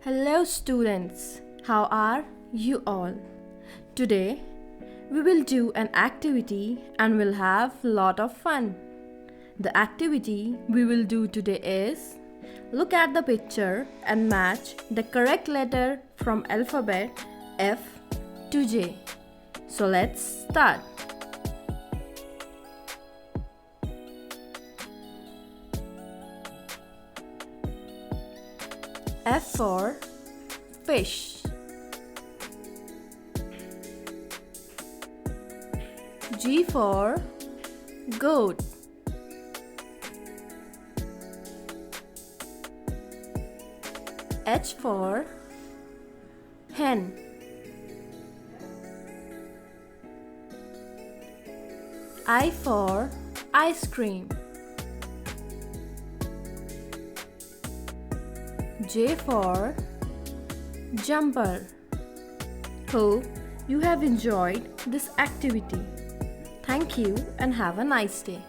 Hello students, how are you all? Today we will do an activity and we'll have a lot of fun. The activity we will do today is look at the picture and match the correct letter from alphabet F to J. So let's start. F for fish. G for goat. H for hen. I for ice cream. J for jumper. Hope you have enjoyed this activity. Thank you and have a nice day.